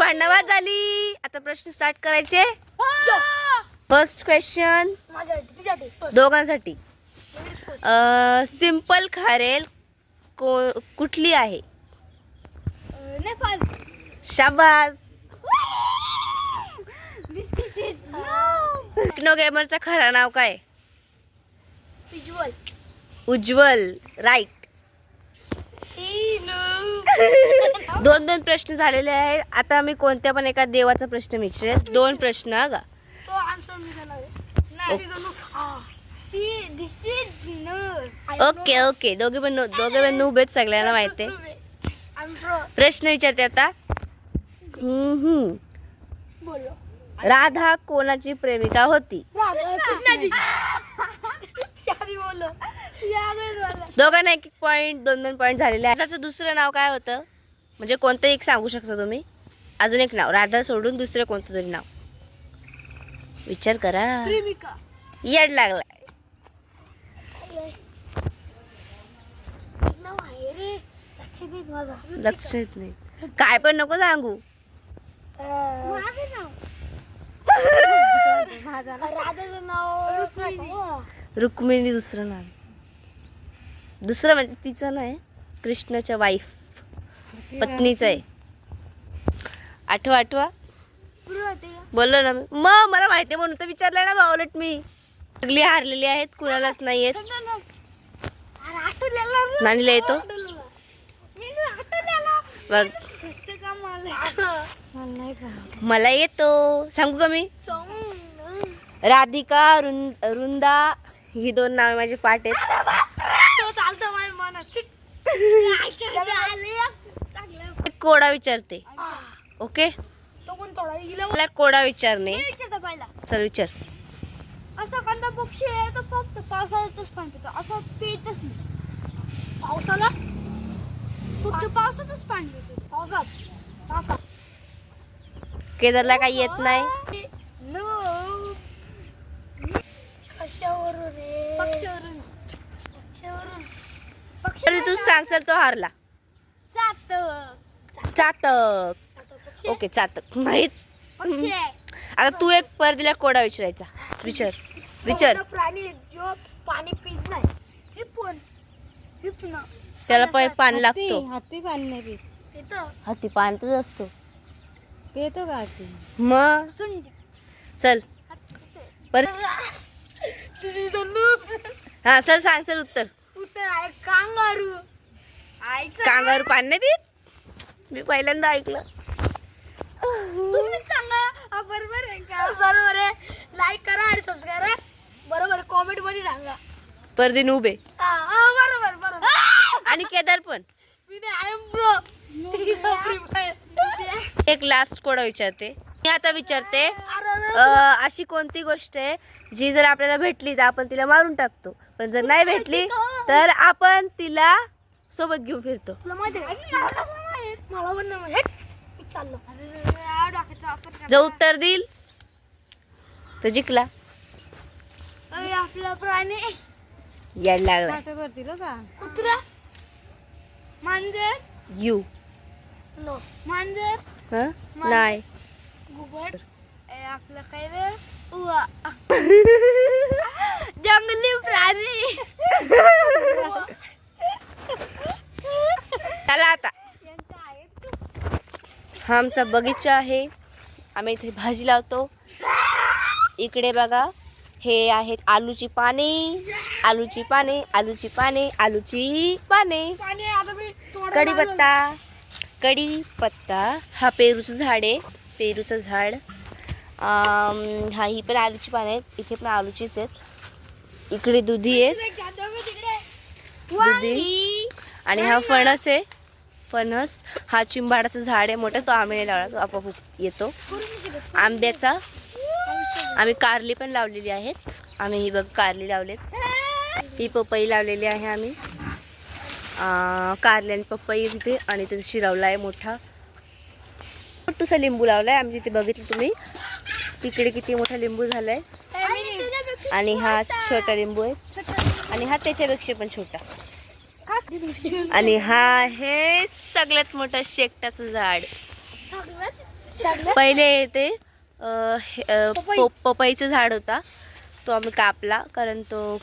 भांडणं बाद झाली. आता प्रश्न स्टार्ट करायचे. फर्स्ट क्वेश्चन दोघांसाठी. सिंपल खारेल कुठली आहे? नेपाल. शाबास. टेक्नो गेमरचं खरं नाव काय? उज्ज्वल. उज्ज्वल. राईट. दोन दोन प्रश्न झालेले आहेत. आता मी कोणत्या पण एका देवाचा प्रश्न विचारेल. 2 प्रश्न हा का? तो आन्सर मी देणार आहे. Okay okay. दोघे पण नूब आहेत, सगळ्यांना माहिती आहे. प्रश्न विचारते आता. बोलो. राधा कोणाची प्रेमिका होती? कृष्णाजी. दोघांना 1-1 पॉइंट, 2-2 पॉइंट झालेले आहेत. राधाचं दुसरं नाव काय होतं? म्हणजे कोणतं एक सांगू शकता तुम्ही? अजून एक नाव राधा सोडून दुसरं कोणतं तरी नाव विचार करा. प्रेमिका. येड लागलाय. नाव आहे रे. लक्ष येत नाही. काय पण नको सांगू. राधाचं नाव रुक्मिणी. दुसरं नाव दुसरं म्हणजे तिचं नाही, कृष्णाच्या वाईफ, पत्नीचं आहे. आठवा. बोललो ना मी. मग मला माहिती आहे म्हणून तर विचारलंय ना बावलट मी. सगळी हारलेली आहेत, कुणालाच नाही येत. नानीला येतो बघ. मला येतो. सांगू का मी? राधिका, रुंदा ही 2 नावे माझे पाठ आहेत. एक कोडा विचारते. ओके. मला कोडा विचारणे. चल विचार. असा कोणता पक्षी आहे तो फक्त पावसाळ्यातच पाणी पितो, असं पितच नाही? पावसाला फक्त पावसातच पाणी पितो. पावसात केदारला काही येत नाही. पक्षावरून. तरी तू सांग. चल तो हारला. चातक. ओके चातक माहित. पक्षी आहे. आता तू एक परदीला कोडा विचारायचा. विचार. प्राणी जो पाणी पित नाही. हिपना. त्याला पण पाणी लागतो. हाती पाणी नाही पित. पितं. हाती पाण्यातच असतो. पितो का हाती? मग सुंडी. चल परत. हा चल सांग. चल उत्तर आहे कांगारू. कांगारू पाणी नाही पित. मी पहिल्यांदा ऐकलं. तुम्ही सांगा बरोबर आहे का? बरोबर आहे. लाईक करा आणि सबस्क्राईब करा. बरोबर. कॉमेंट मध्ये सांगा. परदीन उभे बरोबर. आणि केदार पण. मी आय एम ब्रो. एक लास्ट कोडा विचारते. मी आता विचारते. अशी कोणती गोष्ट आहे जी जर आपल्याला भेटली तर आपण तिला मारून टाकतो, पण जर नाही भेटली तर आपण तिला सोबत घेऊन फिरतो? तुला माहिती आहे? मला पण नाही माहित. चाललो. जो उत्तर देईल तो जिंकला. आपला प्राणी याड लागला. नाटक करतील का? कुत्रा. मांजर. यू. नो. मांजर. हं? नाही. घुबड. आपलं काय रे? उवा. जंगली प्राणी. चला आता. हा आमचा बगीचा आहे. आम्ही इथे भाजी लावतो. इकडे बघा, हे आहेत आलूची पाने. कढीपत्ता. हा पेरूचं झाड आहे. हा ही पण आलूची पाने आहेत. इथे पण आलूचीच आहेत. इकडे दुधी आहेत. दुधी. आणि हा फणस आहे. हा चिंबाडाचं झाड आहे मोठं. तो आम्ही नाही लावला, तो आपोआप येतो. आंब्याचा. आम्ही कारली पण लावलेली आहेत. आम्ही ही बघ कारली लावलेत. ही पपई लावलेली आहे आम्ही. कारली आणि पपई तिथे. आणि तिथे शिरवला आहे मोठा. छोटूसा लिंबू लावला आहे आम्ही तिथे. बघितलं तुम्ही तिकडे किती मोठा लिंबू झाला आहे. आणि हा छोटा लिंबू आहे. आणि हा त्याच्यापेक्षा पण छोटा. आणि हा आहे सगळ्यात मोठं शेकटाचं झाड. पहिले ते पपईचं झाड होता, तो आम्ही कापला कारण तो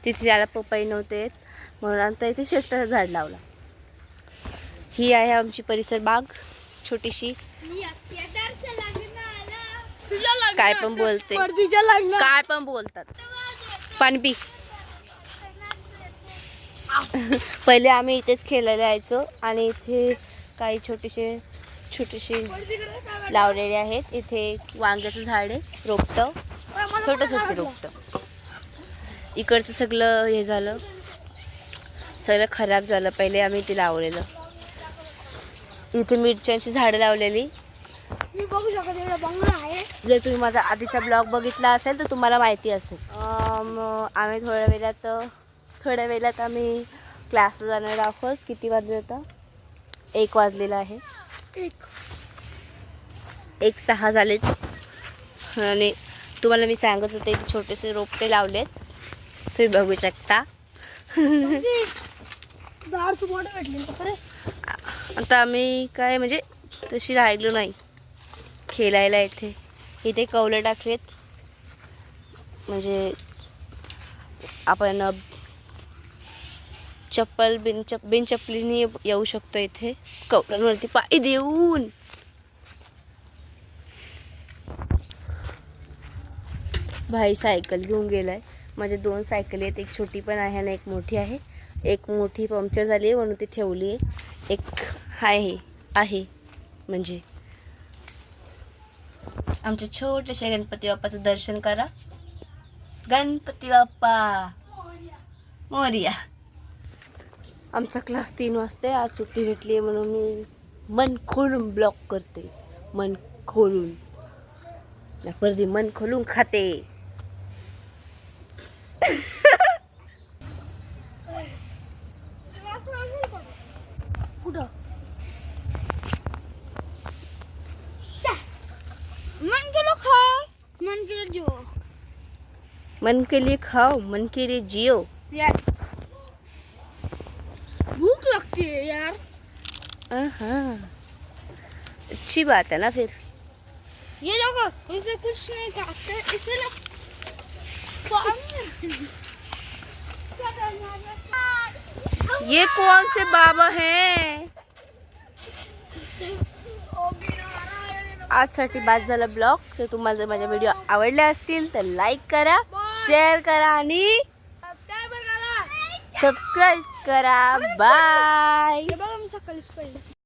तिथे त्याला पपई नव्हते येत, म्हणून आता इथे शेकटाचं झाड लावला. ही आहे आमची परिसर बाग छोटीशी. काय पण बोलते, काय पण बोलतात. पाणी पी. पहिले आम्ही इथेच खेळायला यायचो आणि इथे काही छोटेसे लावलेले आहेत. इथे वांग्याचं झाड आहे, रोपटं छोटंसंच रोपटं. इकडचं सगळं हे झालं, सगळं खराब झालं. पहिले आम्ही इथे लावलेलं. इथे मिरच्यांची झाडं लावलेली. मी बघू शकत एवढा बंगला आहे. जर तुम्ही माझा आधीचा ब्लॉग बघितला असेल तर तुम्हाला माहिती असेल. आम्ही थोड्या वेळात आम्ही क्लासला जाणार आहोत. किती वाजले आता? 1 वाजलेला आहे. 1:06 झालेत. आणि तुम्हाला मी सांगत होते की छोटेसे रोपटे लावलेत, तुम्ही बघू शकता. आता आम्ही काय म्हणजे तशी राहिलो नाही खेळायला. इथे कौलं टाकलेत, म्हणजे आपण बिन चप्पलीने येऊ शकतो इथे कौलांवरती पाय देऊन. भाई सायकल घेऊन गेलाय. माझे 2 सायकली आहेत, एक छोटी पण आहे आणि एक मोठी आहे. एक मोठी पंक्चर झाली आहे म्हणून ती ठेवली आहे, एक आहे म्हणजे. आमच्या छोट्याशा गणपती बाप्पाचं दर्शन करा. गणपती बाप्पा मोरया. आमचा क्लास 3 वाजता. आज सुट्टी भेटली आहे म्हणून मी मन खोलून ब्लॉग करते. मन खोलून परदी मन खोलून खाते. कुठं मन केलं खा, मन केलं जिओ. मन के लिए खाओ, मन के लिए जियो. यस. भूख लगती है यार. हाँ, अच्छी बात है ना फिर. ये देखो, इसे कुछ नहीं खाते, इसे ना ये कौन से बाबा हैं? आजसाठी बाद झाला ब्लॉग. तर तुम्हाला जर माझे व्हिडिओ आवडले असतील तर लाईक करा, शेअर करा आणि सबस्क्राईब करा. बाय. बघा मी सकाळीच पडले.